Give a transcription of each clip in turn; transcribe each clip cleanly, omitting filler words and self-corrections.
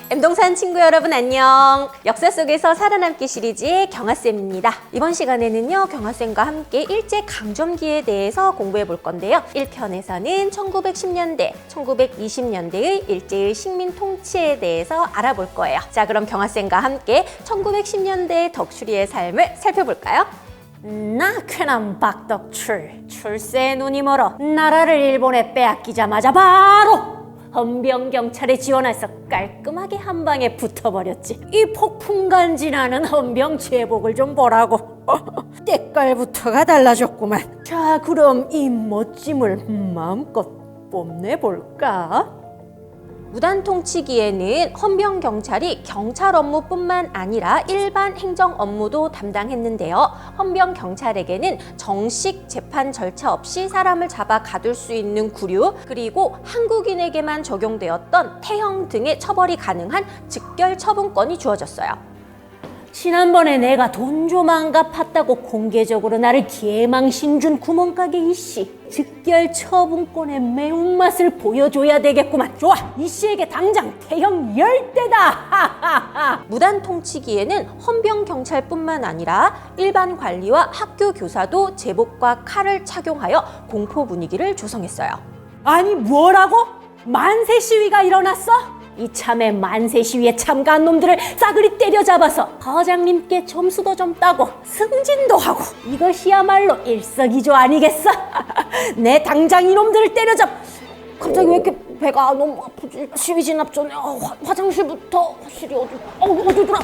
M동산 친구 여러분 안녕. 역사 속에서 살아남기 시리즈의 경아쌤입니다. 이번 시간에는요, 경아쌤과 함께 일제강점기에 대해서 공부해 볼 건데요. 1편에서는 1910년대, 1920년대의 일제의 식민 통치에 대해서 알아볼 거예요. 자, 그럼 경아쌤과 함께 1910년대 덕출이의 삶을 살펴볼까요? 나 그남 박덕출, 출세에 눈이 멀어 나라를 일본에 빼앗기자마자 바로 헌병경찰에 지원해서 깔끔하게 한 방에 붙어버렸지. 이 폭풍간지나는 헌병 제복을 좀 보라고. 때깔부터가 달라졌구만. 자, 그럼 이 멋짐을 마음껏 뽐내볼까? 무단 통치기에는 헌병 경찰이 경찰 업무뿐만 아니라 일반 행정 업무도 담당했는데요. 헌병 경찰에게는 정식 재판 절차 없이 사람을 잡아 가둘 수 있는 구류, 그리고 한국인에게만 적용되었던 태형 등의 처벌이 가능한 즉결 처분권이 주어졌어요. 지난번에 내가 돈 좀 안 갚았다고 공개적으로 나를 개망신 준 구멍가게 이씨, 즉결 처분권의 매운맛을 보여줘야 되겠구만. 좋아, 이씨에게 당장 태형 10대다. 무단 통치기에는 헌병 경찰뿐만 아니라 일반 관리와 학교 교사도 제복과 칼을 착용하여 공포 분위기를 조성했어요. 아니 뭐라고? 만세 시위가 일어났어? 이참에 만세 시위에 참가한 놈들을 싸그리 때려잡아서 거장님께 점수도 좀 따고 승진도 하고, 이것이야말로 일석이조 아니겠어? 내 당장 이놈들을 때려잡. 갑자기 왜 이렇게 배가 너무 아프지? 시위 진압 전에 화장실부터 확실히 어디더라?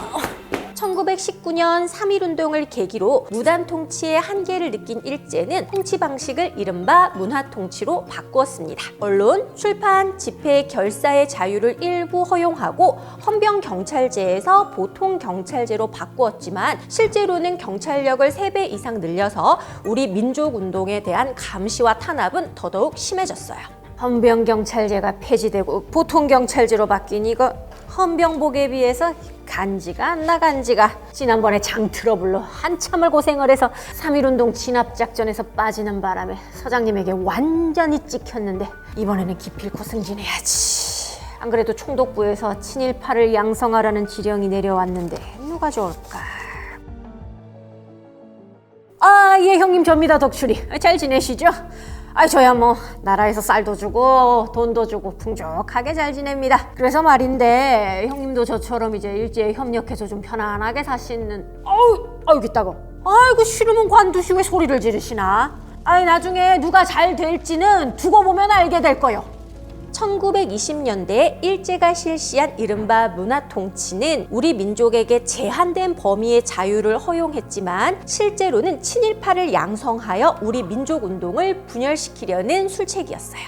1919년 3.1운동을 계기로 무단 통치의 한계를 느낀 일제는 통치 방식을 이른바 문화통치로 바꾸었습니다. 언론, 출판, 집회, 결사의 자유를 일부 허용하고 헌병경찰제에서 보통경찰제로 바꾸었지만 실제로는 경찰력을 3배 이상 늘려서 우리 민족운동에 대한 감시와 탄압은 더더욱 심해졌어요. 헌병경찰제가 폐지되고 보통경찰제로 바뀐 이거 헌병복에 비해서 간지가 안 나. 간지가. 지난번에 장 트러블로 한참을 고생을 해서 3.1운동 진압작전에서 빠지는 바람에 서장님에게 완전히 찍혔는데 이번에는 기필코 승진해야지. 안 그래도 총독부에서 친일파를 양성하라는 지령이 내려왔는데 누가 좋을까? 아, 예, 형님 접니다. 덕출이. 잘 지내시죠? 저야 뭐 나라에서 쌀도 주고 돈도 주고 풍족하게 잘 지냅니다. 그래서 말인데 형님도 저처럼 이제 일제에 협력해서 좀 편안하게 사시는. 여기 있다고. 아이고, 싫으면 관두시 왜 소리를 지르시나? 나중에 누가 잘 될지는 두고 보면 알게 될 거요. 1920년대에 일제가 실시한 이른바 문화통치는 우리 민족에게 제한된 범위의 자유를 허용했지만 실제로는 친일파를 양성하여 우리 민족운동을 분열시키려는 술책이었어요.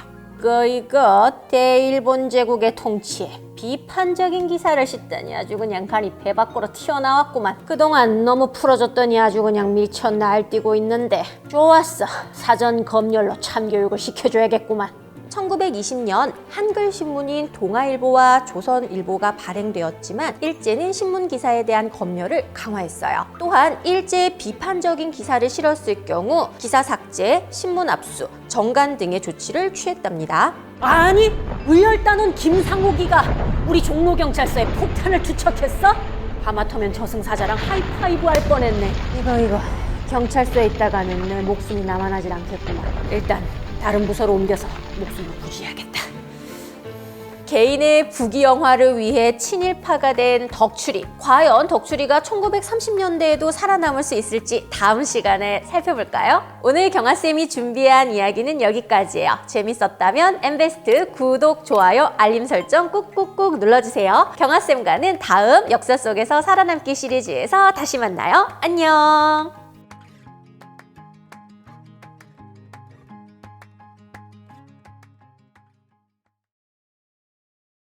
이거 대일본 제국의 통치에 비판적인 기사를 싣다니 아주 그냥 간이 배 밖으로 튀어나왔구만. 그동안 너무 풀어줬더니 아주 그냥 미쳐 날뛰고 있는데 좋았어. 사전 검열로 참교육을 시켜줘야겠구만. 1920년 한글 신문인 동아일보와 조선일보가 발행되었지만 일제는 신문 기사에 대한 검열을 강화했어요. 또한 일제의 비판적인 기사를 실었을 경우 기사 삭제, 신문 압수, 정간 등의 조치를 취했답니다. 아니, 의열단원 김상욱이가 우리 종로경찰서에 폭탄을 투척했어? 하마터면 저승사자랑 하이파이브 할 뻔했네. 이거 경찰서에 있다가는 내 목숨이 남아나질 않겠구만. 일단 다른 부서로 옮겨서 목숨을 부지해야겠다. 개인의 부귀영화를 위해 친일파가 된 덕출이. 과연 덕출이가 1930년대에도 살아남을 수 있을지 다음 시간에 살펴볼까요? 오늘 경아쌤이 준비한 이야기는 여기까지예요. 재밌었다면 엠베스트 구독, 좋아요, 알림 설정 꾹꾹꾹 눌러주세요. 경아쌤과는 다음 역사 속에서 살아남기 시리즈에서 다시 만나요. 안녕.